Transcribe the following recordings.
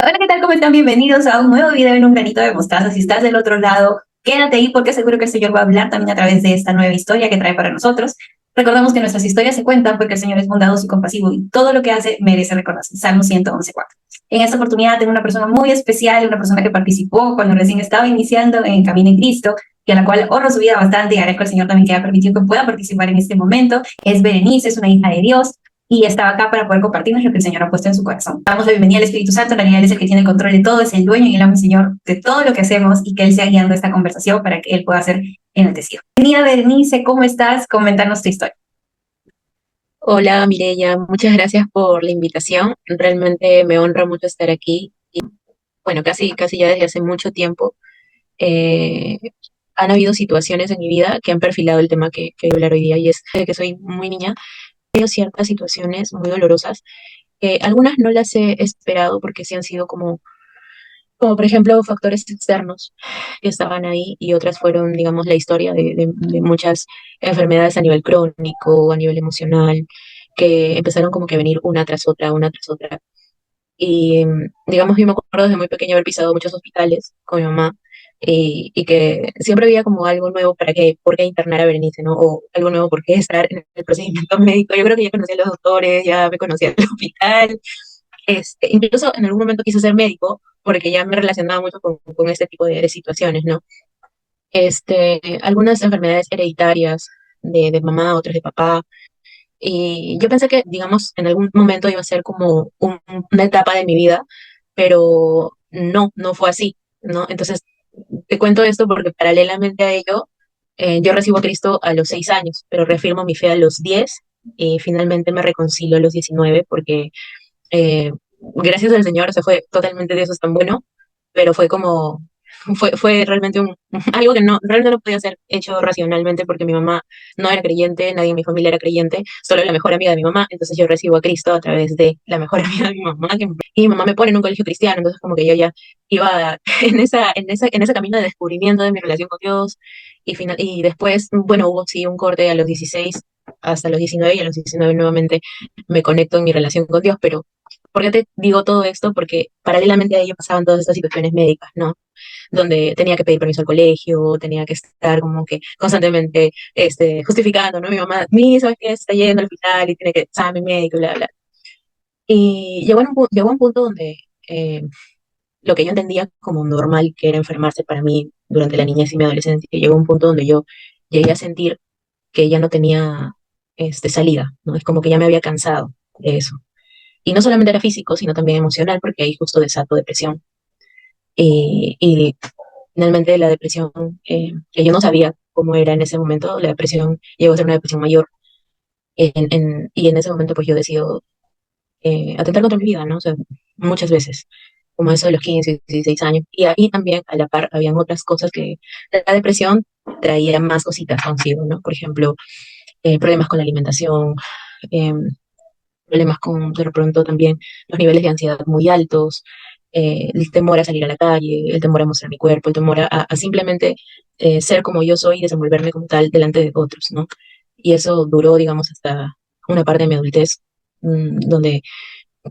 Hola, ¿qué tal? ¿Cómo están? Bienvenidos a un nuevo video en un granito de mostaza. Si estás del otro lado, quédate ahí porque seguro que el Señor va a hablar también a través de esta nueva historia que trae para nosotros. Recordamos que nuestras historias se cuentan porque el Señor es bondadoso y compasivo y todo lo que hace merece reconocerse. Salmo 111:4. En esta oportunidad tengo una persona muy especial, una persona que participó cuando recién estaba iniciando en Camino en Cristo y a la cual honro su vida bastante y agradezco al Señor también que haya permitido que pueda participar en este momento. Es Berenice, es una hija de Dios y estaba acá para poder compartirnos lo que el Señor ha puesto en su corazón. Damos la bienvenida al Espíritu Santo, en realidad Él es el que tiene el control de todo, es el dueño y el amo y Señor de todo lo que hacemos y que Él sea guiando esta conversación para que Él pueda ser enaltecido. Bienvenida Berenice, ¿cómo estás? Coméntanos tu historia. Hola Mireya, muchas gracias por la invitación. Realmente me honra mucho estar aquí. Y bueno, casi ya desde hace mucho tiempo eh, han habido situaciones en mi vida que han perfilado el tema que voy a hablar hoy día y es de que soy muy niña. He tenido ciertas situaciones muy dolorosas que algunas no las he esperado porque sí han sido como por ejemplo factores externos que estaban ahí y otras fueron, digamos, la historia de muchas enfermedades a nivel crónico, a nivel emocional, que empezaron como que a venir una tras otra. Y digamos, yo me acuerdo desde muy pequeña haber pisado muchos hospitales con mi mamá y que siempre había como algo nuevo por qué internar a Berenice, ¿no? O algo nuevo por qué estar en el procedimiento médico. Yo creo que ya conocía a los doctores, ya me conocía el hospital, incluso en algún momento quise ser médico porque ya me relacionaba mucho con este tipo de situaciones, ¿no? Algunas enfermedades hereditarias de mamá, otras de papá. Y yo pensé que, digamos, en algún momento iba a ser como una etapa de mi vida, pero no fue así, ¿no? Entonces, te cuento esto porque paralelamente a ello, yo recibo a Cristo a los 6 años, pero reafirmo mi fe a los 10 y finalmente me reconcilio a los 19 porque gracias al Señor, o sea, fue totalmente Dios es tan bueno, pero fue realmente algo que realmente no podía ser hecho racionalmente porque mi mamá no era creyente, nadie en mi familia era creyente, solo la mejor amiga de mi mamá, entonces yo recibo a Cristo a través de la mejor amiga de mi mamá, y mi mamá me pone en un colegio cristiano, entonces como que yo ya iba en ese camino de descubrimiento de mi relación con Dios, y después, bueno, hubo sí un corte a los 16 hasta los 19 y a los 19 nuevamente me conecto en mi relación con Dios, pero ¿por qué te digo todo esto? Porque paralelamente a ello pasaban todas estas situaciones médicas, ¿no? Donde tenía que pedir permiso al colegio, tenía que estar como que constantemente justificando, ¿no? Mi mamá, ¿sabes qué? Está yendo al hospital y tiene que examen médico, bla, bla. Y llegó a un punto donde eh, lo que yo entendía como normal, que era enfermarse para mí durante la niñez y mi adolescencia, llegó a un punto donde yo llegué a sentir que ya no tenía salida, ¿no? Es como que ya me había cansado de eso. Y no solamente era físico, sino también emocional, porque ahí justo desato depresión. Y finalmente la depresión, que yo no sabía cómo era en ese momento, la depresión llegó a ser una depresión mayor. Y en ese momento pues yo decido atentar contra mi vida, ¿no? O sea, muchas veces, como eso de los 15 16 años. Y ahí también a la par habían otras cosas que la depresión traía más cositas consigo, ¿no? Por ejemplo, problemas con la alimentación, eh, problemas con de pronto también los niveles de ansiedad muy altos, el temor a salir a la calle, el temor a mostrar mi cuerpo, el temor a simplemente ser como yo soy y desenvolverme como tal delante de otros, ¿no? Y eso duró, digamos, hasta una parte de mi adultez, donde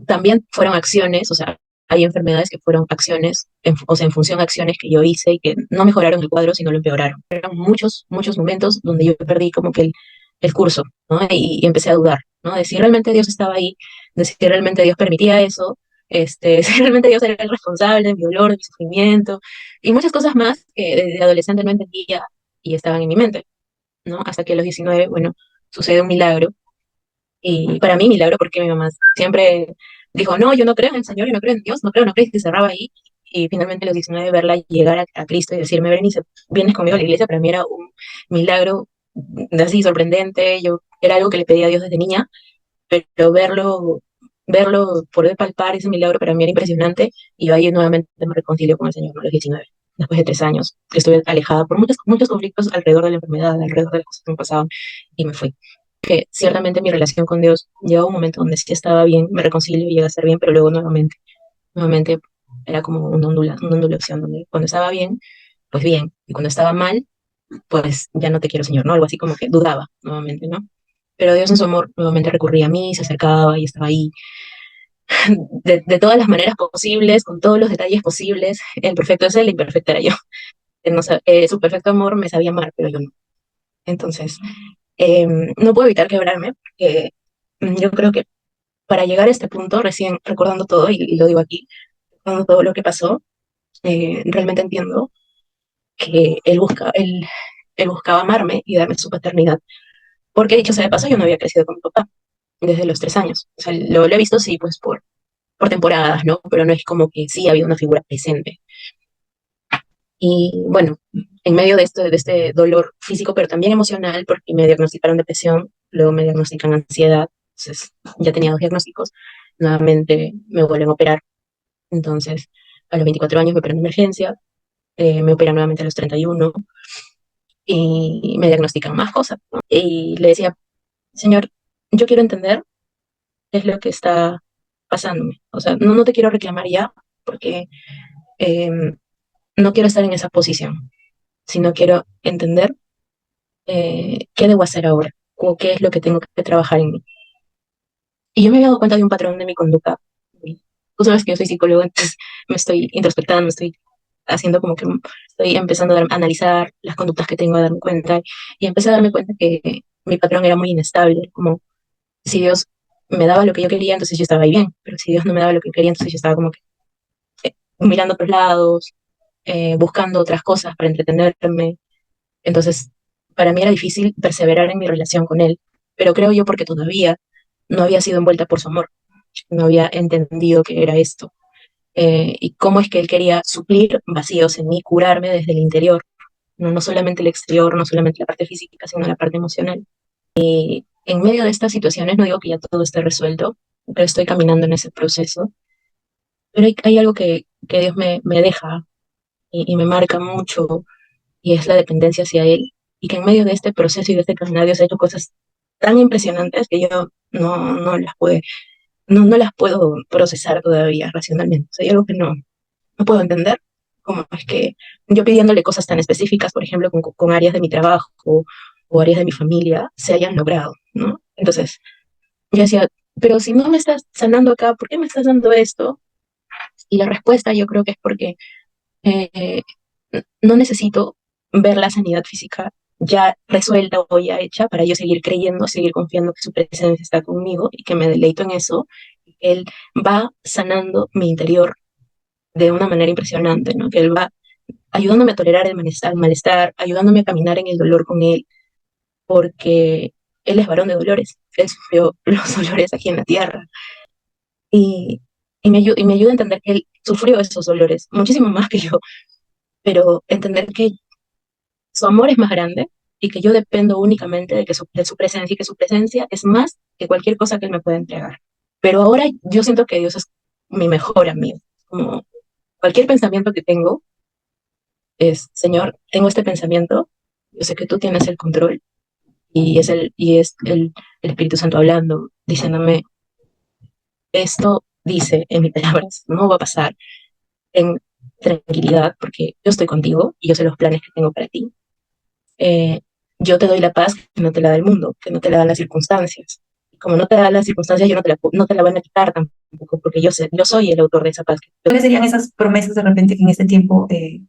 también fueron acciones, o sea, hay enfermedades que fueron acciones, o sea, en función a acciones que yo hice y que no mejoraron el cuadro, sino lo empeoraron. Eran muchos momentos donde yo perdí como que el curso, ¿no? Y empecé a dudar, ¿no? De si realmente Dios estaba ahí, de si realmente Dios permitía eso, si realmente Dios era el responsable de mi dolor, de mi sufrimiento, y muchas cosas más que desde adolescente no entendía y estaban en mi mente, ¿no? Hasta que a los 19, bueno, sucede un milagro y para mí, milagro, porque mi mamá siempre dijo, no, yo no creo en el Señor, yo no creo en Dios, no creo, y se cerraba ahí. Y finalmente a los 19 verla llegar a Cristo y decirme, Berenice, vienes conmigo a la iglesia, para mí era un milagro así sorprendente. Yo era algo que le pedía a Dios desde niña, pero poder palpar ese milagro para mí era impresionante. Y ahí nuevamente me reconcilio con el Señor a los 19, después de 3 años, que estuve alejada por muchos conflictos alrededor de la enfermedad, alrededor de las cosas que me pasaban, y me fui que ciertamente mi relación con Dios llegó a un momento donde sí estaba bien, me reconcilio y llega a estar bien, pero luego nuevamente era como una ondulación, donde cuando estaba bien, pues bien, y cuando estaba mal, pues ya no te quiero, Señor, ¿no? Algo así como que dudaba nuevamente, ¿no? Pero Dios en su amor nuevamente recurría a mí, se acercaba y estaba ahí. de todas las maneras posibles, con todos los detalles posibles. El perfecto es él, la imperfecta era yo. Su perfecto amor me sabía amar, pero yo no. Entonces, no puedo evitar quebrarme, porque yo creo que para llegar a este punto, recién recordando todo, y lo digo aquí, recordando todo lo que pasó, realmente entiendo que él buscaba amarme y darme su paternidad. Porque dicho sea de paso, yo no había crecido con mi papá desde los 3 años. O sea, lo he visto, sí, pues por temporadas, ¿no? Pero no es como que sí había una figura presente. Y bueno, en medio de este dolor físico, pero también emocional, porque me diagnosticaron depresión, luego me diagnostican ansiedad, entonces ya tenía 2 diagnósticos, nuevamente me vuelven a operar. Entonces, a los 24 años me operan de emergencia, me operan nuevamente a los 31 y me diagnostican más cosas, ¿no? Y le decía, señor, yo quiero entender qué es lo que está pasándome. O sea, no te quiero reclamar ya, porque eh, no quiero estar en esa posición, sino quiero entender qué debo hacer ahora, o qué es lo que tengo que trabajar en mí. Y yo me había dado cuenta de un patrón de mi conducta. Tú sabes que yo soy psicólogo, entonces me estoy introspectando, me estoy haciendo como que estoy empezando a analizar las conductas que tengo, a darme cuenta, y empecé a darme cuenta que mi patrón era muy inestable, como si Dios me daba lo que yo quería, entonces yo estaba ahí bien, pero si Dios no me daba lo que quería, entonces yo estaba como que mirando a otros lados, buscando otras cosas para entretenerme. Entonces, para mí era difícil perseverar en mi relación con él, pero creo yo porque todavía no había sido envuelta por su amor, no había entendido que era esto, y cómo es que él quería suplir vacíos en mí, curarme desde el interior, no solamente el exterior, no solamente la parte física, sino la parte emocional. En medio de estas situaciones, no digo que ya todo esté resuelto, pero estoy caminando en ese proceso, pero hay algo que Dios me deja y me marca mucho, y es la dependencia hacia Él, y que en medio de este proceso y de este caminar Dios ha hecho cosas tan impresionantes que yo no las puedo procesar todavía racionalmente. O sea, hay algo que no puedo entender, como es que yo pidiéndole cosas tan específicas, por ejemplo, con áreas de mi trabajo o áreas de mi familia, se hayan logrado, ¿no? Entonces, yo decía, pero si no me estás sanando acá, ¿por qué me estás dando esto? Y la respuesta yo creo que es porque eh, no necesito ver la sanidad física ya resuelta o ya hecha para yo seguir creyendo, seguir confiando que su presencia está conmigo y que me deleito en eso. Él va sanando mi interior de una manera impresionante, ¿no? Que él va ayudándome a tolerar el malestar, ayudándome a caminar en el dolor con él, porque él es varón de dolores, él sufrió los dolores aquí en la tierra y, y me ayuda a entender que él sufrió esos dolores, muchísimo más que yo, pero entender que su amor es más grande y que yo dependo únicamente de su presencia y que su presencia es más que cualquier cosa que él me pueda entregar. Pero ahora yo siento que Dios es mi mejor amigo. Como cualquier pensamiento que tengo es, Señor, tengo este pensamiento, yo sé que tú tienes el control y es el Espíritu Santo hablando, diciéndome, esto dice en mis palabras, no va a pasar, en tranquilidad porque yo estoy contigo y yo sé los planes que tengo para ti. eh, yo te doy la paz que no te la da el mundo, que no te la dan las circunstancias. Y como no te da las circunstancias, yo no te la van a quitar tampoco, porque yo soy el autor de esa paz. ¿Cuáles serían esas promesas de repente que en este tiempo te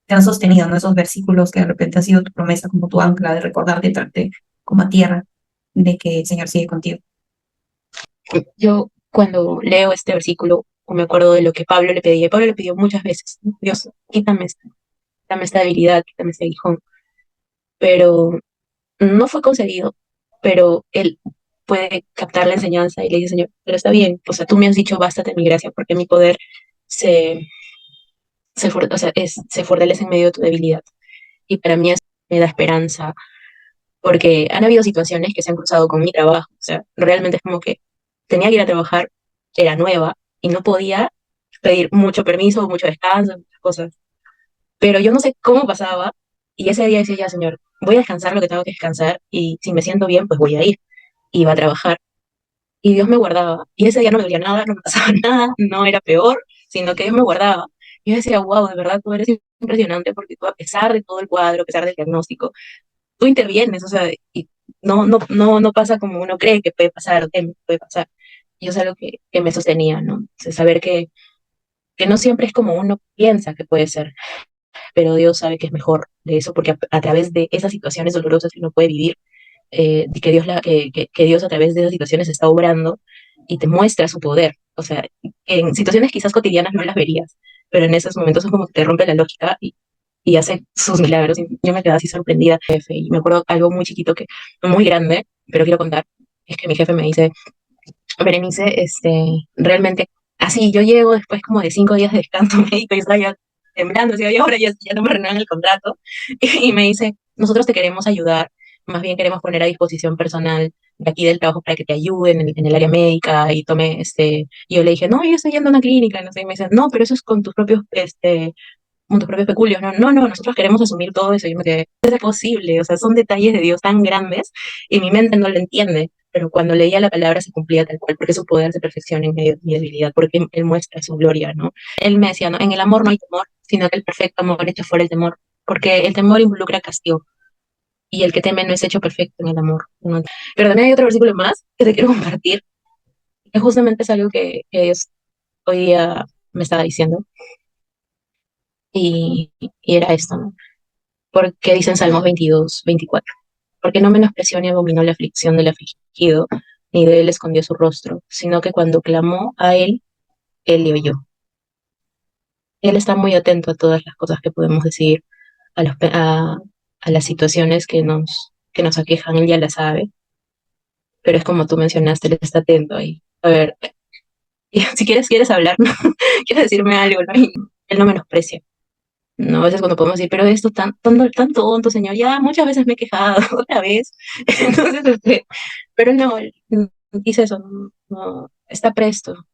han sostenido, ¿no? Esos versículos que de repente han sido tu promesa, como tu ancla de recordar de traerte como a tierra, de que el Señor sigue contigo. Yo cuando leo este versículo, me acuerdo de lo que Pablo le pedía, y Pablo le pidió muchas veces, ¿no? Dios, quítame esta debilidad, quítame este aguijón, pero no fue concedido, pero él puede captar la enseñanza y le dice, Señor, pero está bien, o sea, tú me has dicho, bástate mi gracia, porque mi poder se, o sea, se fortalece en medio de tu debilidad. Y para mí eso me da esperanza, porque han habido situaciones que se han cruzado con mi trabajo, o sea, realmente es como que tenía que ir a trabajar, era nueva y no podía pedir mucho permiso, mucho descanso, muchas cosas, pero yo no sé cómo pasaba y ese día decía, ya, Señor, voy a descansar lo que tengo que descansar y si me siento bien, pues voy a ir, iba a trabajar y Dios me guardaba y ese día no me dolía nada, no me pasaba nada, no era peor, sino que Dios me guardaba. Y yo decía, wow, de verdad tú eres impresionante porque tú a pesar de todo el cuadro, a pesar del diagnóstico, tú intervienes, o sea, y no pasa como uno cree que puede pasar o que puede pasar. y es algo que me sostenía, ¿no? O sea, saber que no siempre es como uno piensa que puede ser, pero Dios sabe que es mejor de eso, porque a través de esas situaciones dolorosas que uno puede vivir, que que Dios a través de esas situaciones está obrando y te muestra su poder. O sea, en situaciones quizás cotidianas no las verías, pero en esos momentos es como que te rompe la lógica y hace sus milagros. Y yo me quedé así sorprendida, jefe, y me acuerdo algo muy chiquito, que muy grande, pero quiero contar, es que mi jefe me dice, Berenice, realmente, así, yo llego después como de 5 días de descanso médico y estaba ya temblando, así, "Ay, ahora ya no me renuevan el contrato", y me dice, nosotros te queremos ayudar, más bien queremos poner a disposición personal de aquí del trabajo para que te ayuden en el área médica y tome, y yo le dije, no, yo estoy yendo a una clínica, no sé, y me dice, no, pero eso es con tus propios, con tus propios peculios, no, no, no, nosotros queremos asumir todo eso, y yo me quedé, ¿es posible? O sea, son detalles de Dios tan grandes y mi mente no lo entiende, pero cuando leía la palabra se cumplía tal cual, porque su poder se perfecciona en medio de mi debilidad, porque Él muestra su gloria, ¿no? Él me decía, no, en el amor no hay temor, sino que el perfecto amor echa fuera el temor, porque el temor involucra castigo, y el que teme no es hecho perfecto en el amor, ¿no? Pero también hay otro versículo más que te quiero compartir, que justamente es algo que Dios hoy día me estaba diciendo, y era esto, ¿no? Porque dice en Salmos 22, 24, porque no menospreció ni abominó la aflicción del afligido, ni de él escondió su rostro, sino que cuando clamó a él, él le oyó. Él está muy atento a todas las cosas que podemos decir, a las situaciones que nos aquejan, él ya las sabe, pero es como tú mencionaste, él está atento ahí. A ver, si quieres hablar, ¿no? Quieres decirme algo, ¿no? Y él no menosprecia. No, a veces cuando podemos decir, pero esto tan tonto, señor, ya muchas veces me he quejado, otra vez. Entonces, pero no, él dice eso, no, está presto,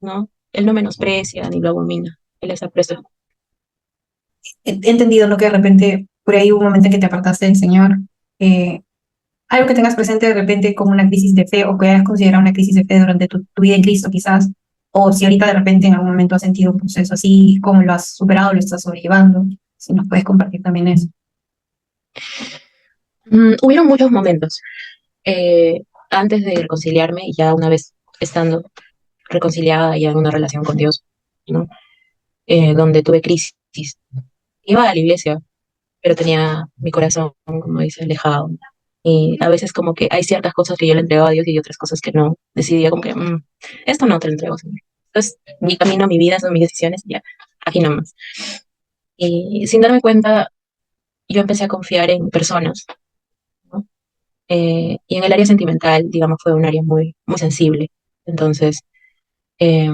¿no? Él no menosprecia ni lo abomina, él está presto. He entendido, ¿no? Que de repente por ahí hubo un momento en que te apartaste del Señor. eh, Algo que tengas presente de repente como una crisis de fe o que hayas considerado una crisis de fe durante tu vida en Cristo quizás, o si ahorita de repente en algún momento has sentido un proceso así, cómo lo has superado, lo estás sobrellevando, si nos puedes compartir también eso. Hubieron muchos momentos antes de reconciliarme, y ya una vez estando reconciliada ya en una relación con Dios, ¿no? Donde tuve crisis. Iba a la iglesia, pero tenía mi corazón, como dice, alejado. Y a veces como que hay ciertas cosas que yo le entregaba a Dios y hay otras cosas que no. Decidía como que, esto no te lo entrego, Señor. Entonces, mi camino, mi vida, son mis decisiones, y ya, aquí nomás. Y sin darme cuenta, yo empecé a confiar en personas, ¿no? Y en el área sentimental, digamos, fue un área muy, muy sensible. Entonces, eh,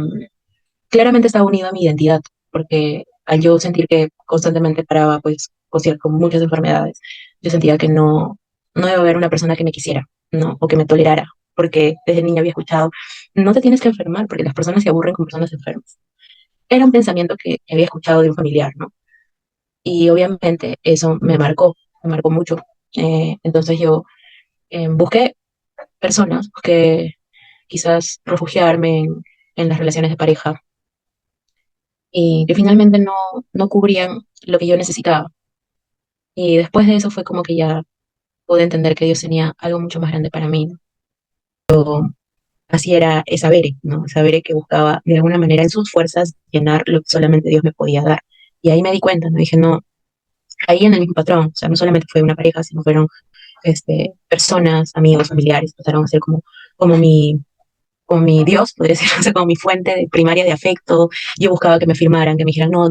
claramente estaba unido a mi identidad, porque al yo sentir que constantemente paraba, pues, con muchas enfermedades, yo sentía que no iba a haber una persona que me quisiera, ¿no? O que me tolerara, porque desde niña había escuchado, no te tienes que enfermar, porque las personas se aburren con personas enfermas. Era un pensamiento que había escuchado de un familiar, ¿no? Y obviamente eso me marcó mucho. Entonces yo busqué personas, busqué quizás refugiarme en las relaciones de pareja, y que finalmente no cubrían lo que yo necesitaba. Y después de eso fue como que ya pude entender que Dios tenía algo mucho más grande para mí, ¿no? Así era esa Bere, ¿no? Esa Bere que buscaba de alguna manera en sus fuerzas llenar lo que solamente Dios me podía dar. Y ahí me di cuenta, ¿no? Dije, no, ahí en el mismo patrón, o sea, no solamente fue una pareja, sino fueron personas, amigos, familiares, pasaron a ser como como mi Dios, podría ser, o sea, como mi fuente primaria de afecto. Yo buscaba que me firmaran, que me dijeran, no,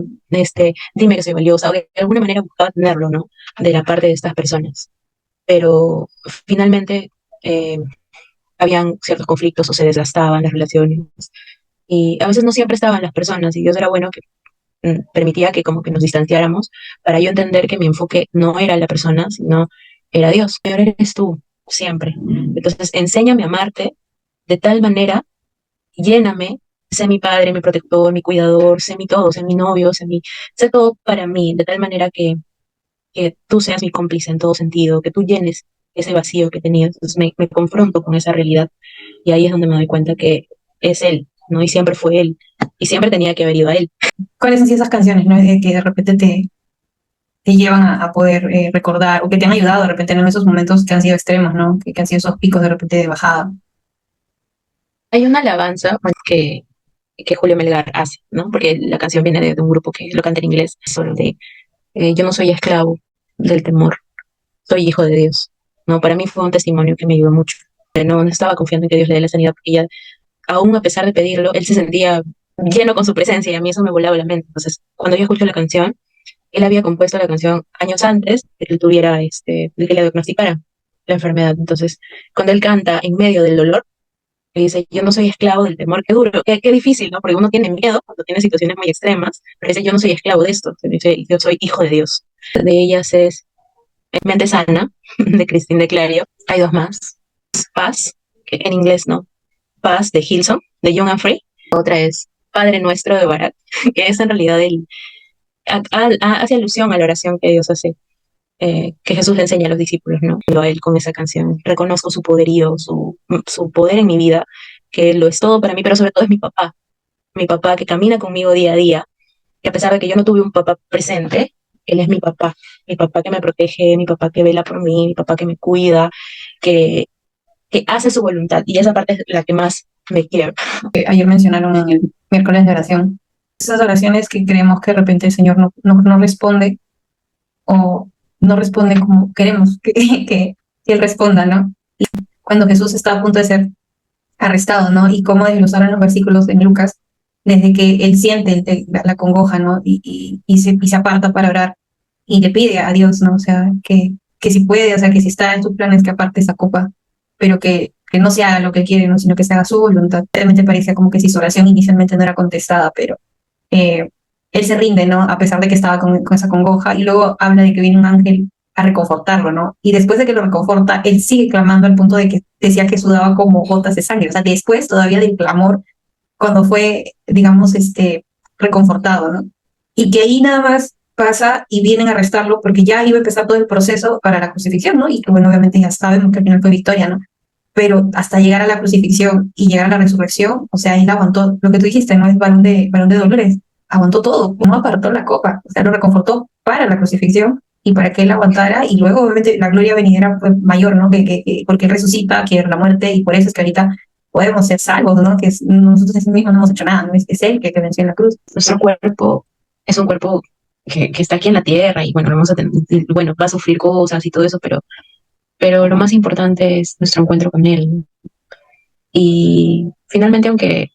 dime que soy valiosa, o de alguna manera buscaba tenerlo, ¿no? De la parte de estas personas. Pero finalmente eh, habían ciertos conflictos o se desgastaban las relaciones, y a veces no siempre estaban las personas, y Dios era bueno que permitía que como que nos distanciáramos para yo entender que mi enfoque no era la persona, sino era Dios. Peor eres tú, siempre. Entonces, enséñame a amarte de tal manera, lléname, sé mi padre, mi protector, mi cuidador, sé mi todo, sé mi novio, sé todo para mí, de tal manera que tú seas mi cómplice en todo sentido, que tú llenes ese vacío que tenía. Entonces me confronto con esa realidad, y ahí es donde me doy cuenta que es Él, ¿no? Y siempre fue Él, y siempre tenía que haber ido a Él. ¿Cuáles son así esas canciones, ¿no? Que de repente te llevan a poder recordar o que te han ayudado de repente en esos momentos que han sido extremos, ¿no? Que han sido esos picos de repente de bajada. Hay una alabanza que Julio Melgar hace, ¿no? Porque la canción viene de un grupo que lo canta en inglés, solo de yo no soy esclavo del temor, soy hijo de Dios. No, para mí fue un testimonio que me ayudó mucho. No estaba confiando en que Dios le dé la sanidad, porque ella, aún a pesar de pedirlo, él se sentía lleno con su presencia y a mí eso me volaba la mente. Entonces, cuando yo escucho la canción, él había compuesto la canción años antes de que él tuviera, de que le diagnosticara la enfermedad. Entonces, cuando él canta en medio del dolor, y dice, yo no soy esclavo del temor, qué duro, qué difícil, ¿no? Porque uno tiene miedo cuando tiene situaciones muy extremas, pero dice, yo no soy esclavo de esto, dice, yo soy hijo de Dios. De ellas es Mente Sana, de Christine de Clario. Hay dos más. Paz, que en inglés no, Paz de Hilson, de Young and Free. Otra es Padre Nuestro de Barat, que es en realidad hace alusión a la oración que Dios hace, que Jesús le enseña a los discípulos, ¿no? A él con esa canción. Reconozco su poderío, su poder en mi vida, que lo es todo para mí, pero sobre todo es mi papá que camina conmigo día a día, que a pesar de que yo no tuve un papá presente, él es mi papá que me protege, mi papá que vela por mí, mi papá que me cuida, que, que hace su voluntad, y esa parte es la que más me quiere. Ayer mencionaron en el miércoles de oración, esas oraciones que creemos que de repente el Señor no responde o no responde como queremos que Él responda, ¿no? Y cuando Jesús estaba a punto de ser arrestado, ¿no? Y cómo desglosaron los versículos en Lucas, desde que Él siente la congoja, ¿no? Y se aparta para orar y le pide a Dios, ¿no? O sea, que si puede, o sea, que si está en sus planes que aparte esa copa, pero que no se haga lo que quiere, ¿no? Sino que se haga su voluntad. Realmente parecía como que si su oración inicialmente no era contestada, pero eh, él se rinde, ¿no? A pesar de que estaba con esa congoja, y luego habla de que viene un ángel a reconfortarlo, ¿no? Y después de que lo reconforta, él sigue clamando al punto de que decía que sudaba como gotas de sangre, o sea, después todavía del clamor, cuando fue, digamos, reconfortado, ¿no? Y que ahí nada más pasa y vienen a arrestarlo porque ya iba a empezar todo el proceso para la crucifixión, ¿no? Y que bueno, obviamente ya sabemos que al final fue victoria, ¿no? Pero hasta llegar a la crucifixión y llegar a la resurrección, o sea, él aguantó lo que tú dijiste, no es varón de dolores, aguantó todo, no apartó la copa, o sea, lo reconfortó para la crucifixión y para que él aguantara, y luego obviamente la gloria venidera fue mayor, ¿no? Porque él resucita, que la muerte, y por eso es que ahorita podemos ser salvos, ¿no? Que nosotros en sí mismos no hemos hecho nada, ¿no? Es él que venció en la cruz. Nuestro cuerpo es un cuerpo que está aquí en la tierra y bueno, vamos a tener, bueno, va a sufrir cosas y todo eso, pero lo más importante es nuestro encuentro con Él. Y finalmente, aunque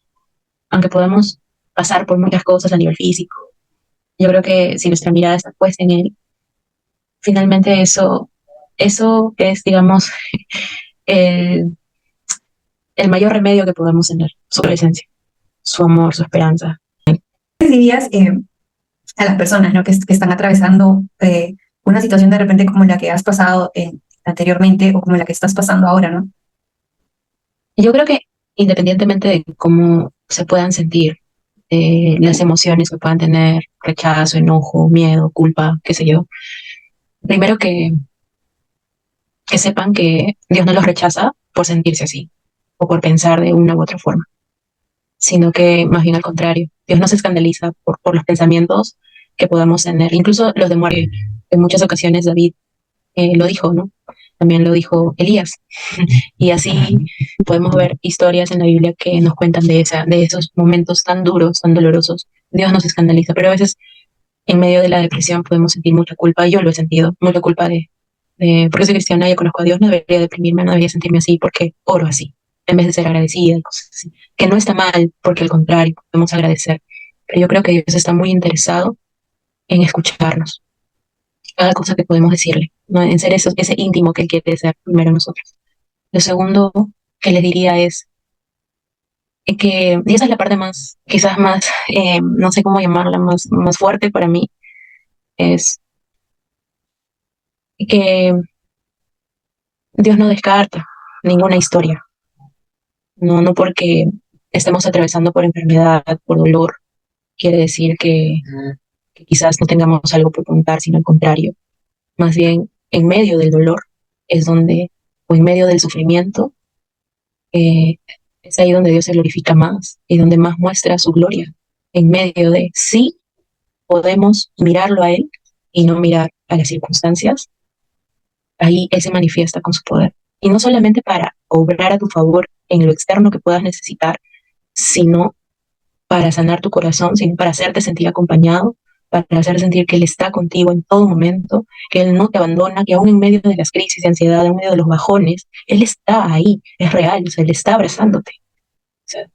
podamos pasar por muchas cosas a nivel físico, yo creo que si nuestra mirada está puesta en Él, finalmente eso es, digamos, el, el mayor remedio que podemos tener, su presencia, su amor, su esperanza. ¿Qué dirías a las personas, ¿no? Que están atravesando una situación de repente como la que has pasado anteriormente o como la que estás pasando ahora, ¿no? Yo creo que independientemente de cómo se puedan sentir, las emociones que puedan tener, rechazo, enojo, miedo, culpa, qué sé yo, primero que sepan que Dios no los rechaza por sentirse así o por pensar de una u otra forma, sino que más bien al contrario, Dios no se escandaliza por los pensamientos que podamos tener, incluso los de muerte. En muchas ocasiones David lo dijo, ¿no? También lo dijo Elías. Y así podemos ver historias en la Biblia que nos cuentan de esos momentos tan duros, tan dolorosos. Dios nos escandaliza, pero a veces en medio de la depresión podemos sentir mucha culpa. Yo lo he sentido, mucha culpa porque soy cristiana, ya conozco a Dios, no debería deprimirme, no debería sentirme así porque oro así, en vez de ser agradecida y cosas así. Que no está mal, porque al contrario, podemos agradecer. Pero yo creo que Dios está muy interesado en escucharnos, cada cosa que podemos decirle, ¿no? En ser ese íntimo que Él quiere ser primero nosotros. Lo segundo que le diría es y esa es la parte más, quizás más, no sé cómo llamarla, más fuerte para mí, es que Dios no descarta ninguna historia, no porque estemos atravesando por enfermedad, por dolor, quiere decir que quizás no tengamos algo por contar, sino al contrario, más bien en medio del dolor es donde, o en medio del sufrimiento, eh, es ahí donde Dios se glorifica más y donde más muestra su gloria, en medio de sí podemos mirarlo a Él y no mirar a las circunstancias, ahí Él se manifiesta con su poder. Y no solamente para obrar a tu favor en lo externo que puedas necesitar, sino para sanar tu corazón, sino para hacerte sentir acompañado, para hacer sentir que Él está contigo en todo momento, que Él no te abandona, que aún en medio de las crisis de ansiedad, en medio de los bajones, Él está ahí, es real, o sea, Él está abrazándote. O sea,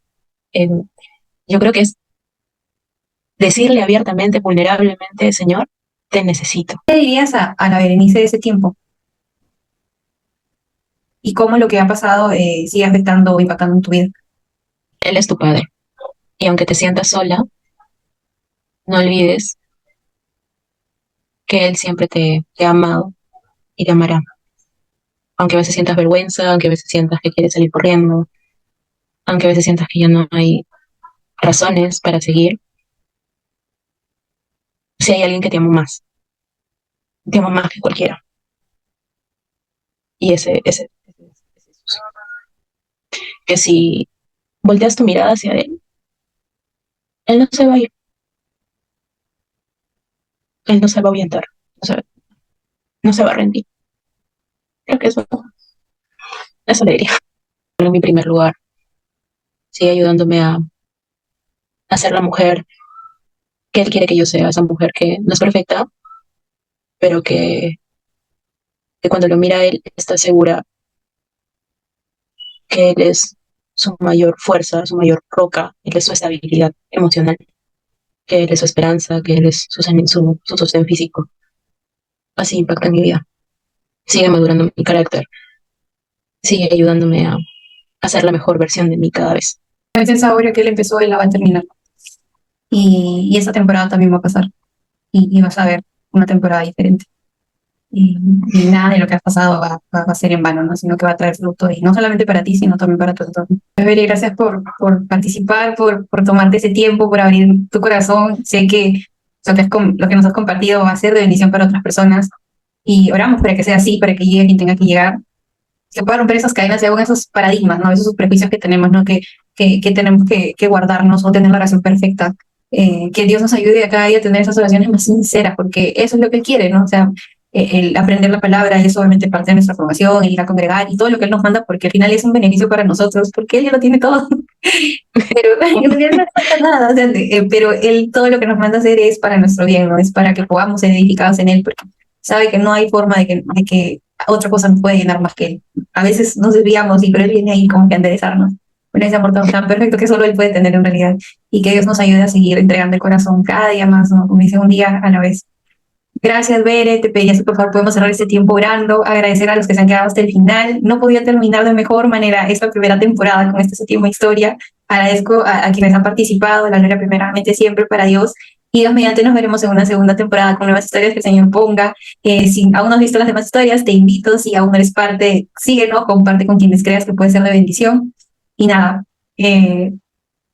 en- yo creo que es decirle abiertamente, vulnerablemente, Señor, te necesito. ¿Qué dirías a la Berenice de ese tiempo? ¿Y cómo lo que ha pasado sigue afectando o impactando en tu vida? Él es tu Padre. Y aunque te sientas sola, no olvides que Él siempre te ha amado y te amará. Aunque a veces sientas vergüenza, aunque a veces sientas que quieres salir corriendo, aunque a veces sientas que ya no hay razones para seguir, si hay alguien que te ama más que cualquiera. Y ese es Jesús. Que si volteas tu mirada hacia Él no se va a ir, Él no se va a ahuyentar, no se va a rendir. Creo que eso le diría. En mi primer lugar, sigue ayudándome a ser la mujer que Él quiere que yo sea, esa mujer que no es perfecta, pero que cuando lo mira a Él está segura que Él es su mayor fuerza, su mayor roca, Él es su estabilidad emocional, que Él es su esperanza, que Él es su sostén físico. Así impacta mi vida. Sigue madurando mi carácter, sigue ayudándome a ser la mejor versión de mí cada vez. A veces ahora que él empezó, él la va a terminar. Y esta temporada también va a pasar. Y vas a ver una temporada diferente. Y nada de lo que has pasado va a ser en vano, ¿no? Sino que va a traer fruto, y no solamente para ti, sino también para tu entorno. Bere, gracias por participar, por tomarte ese tiempo, por abrir tu corazón. Sé que lo que nos has compartido va a ser de bendición para otras personas, y oramos para que sea así, para que llegue quien tenga que llegar, que pueda romper esas cadenas y aún esos paradigmas, ¿no? Esos prejuicios que tenemos, ¿no? Que tenemos que guardarnos o tener la oración perfecta. Que Dios nos ayude a cada día a tener esas oraciones más sinceras, porque eso es lo que Él quiere, ¿no? O sea, el aprender la palabra es obviamente parte de nuestra formación, el ir a congregar y todo lo que Él nos manda, porque al final es un beneficio para nosotros, porque Él ya lo tiene todo. Pero en realidad no falta nada, o sea, pero Él todo lo que nos manda hacer es para nuestro bien, ¿no? Es para que podamos ser edificados en Él, porque sabe que no hay forma de que otra cosa nos puede llenar más que Él. A veces nos desviamos, pero Él viene ahí como que a enderezarnos. Con ese amor tan perfecto que solo Él puede tener en realidad. Y que Dios nos ayude a seguir entregando el corazón cada día más, ¿no? Como dice, un día a la vez. Gracias, Bere. Te pediría si por favor podemos cerrar este tiempo orando, agradecer a los que se han quedado hasta el final. No podía terminar de mejor manera esta primera temporada con esta séptima historia. Agradezco a quienes han participado, la gloria primeramente siempre para Dios. Y Dios mediante nos veremos en una segunda temporada con nuevas historias que el Señor ponga. Si aún no has visto las demás historias, te invito, si aún no eres parte, síguenos, comparte con quienes creas que puede ser de bendición. Y nada,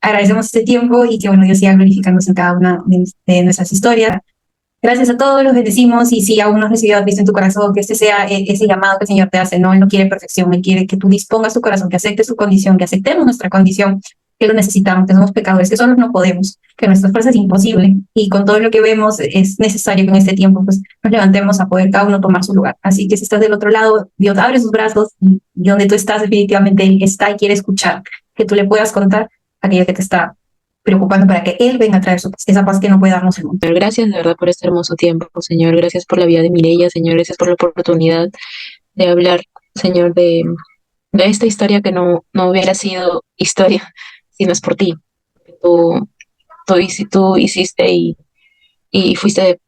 agradecemos este tiempo y que bueno, Dios siga glorificándose en cada una de nuestras historias. Gracias a todos, los bendecimos, y si aún no has recibido a Cristo en tu corazón, que este sea ese llamado que el Señor te hace, ¿no? Él no quiere perfección, Él quiere que tú dispongas tu corazón, que aceptes su condición, que aceptemos nuestra condición, que lo necesitamos, que somos pecadores, que solos no podemos, que nuestra fuerza es imposible, y con todo lo que vemos es necesario que en este tiempo pues nos levantemos a poder cada uno tomar su lugar. Así que si estás del otro lado, Dios abre sus brazos, y donde tú estás definitivamente Él está y quiere escuchar, que tú le puedas contar aquello que te está preocupando, para que Él venga a traer esa paz que no puede darnos el mundo. Señor, gracias de verdad por este hermoso tiempo, Señor. Gracias por la vida de Mireia, Señor. Gracias por la oportunidad de hablar, Señor, de esta historia que no hubiera sido historia si no es por ti. Tú, tú hiciste y fuiste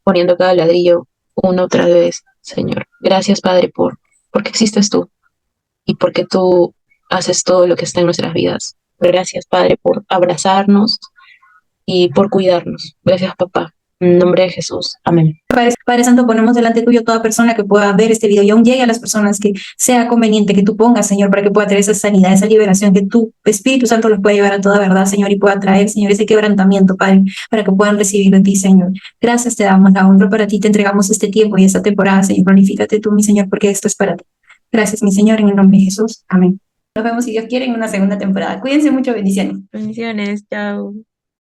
poniendo cada ladrillo una otra vez, Señor. Gracias, Padre, porque existes tú y porque tú haces todo lo que está en nuestras vidas. Gracias, Padre, por abrazarnos y por cuidarnos. Gracias, papá. En nombre de Jesús. Amén. Padre Santo, ponemos delante tuyo toda persona que pueda ver este video y aún llegue a las personas que sea conveniente que tú pongas, Señor, para que pueda tener esa sanidad, esa liberación, que tu Espíritu Santo los pueda llevar a toda verdad, Señor, y pueda traer, Señor, ese quebrantamiento, Padre, para que puedan recibir de ti, Señor. Gracias te damos, la honra para ti, te entregamos este tiempo y esta temporada, Señor. Glorifícate tú, mi Señor, porque esto es para ti. Gracias, mi Señor, en el nombre de Jesús. Amén. Nos vemos, si Dios quiere, en una segunda temporada. Cuídense mucho, bendiciones. Bendiciones, chao.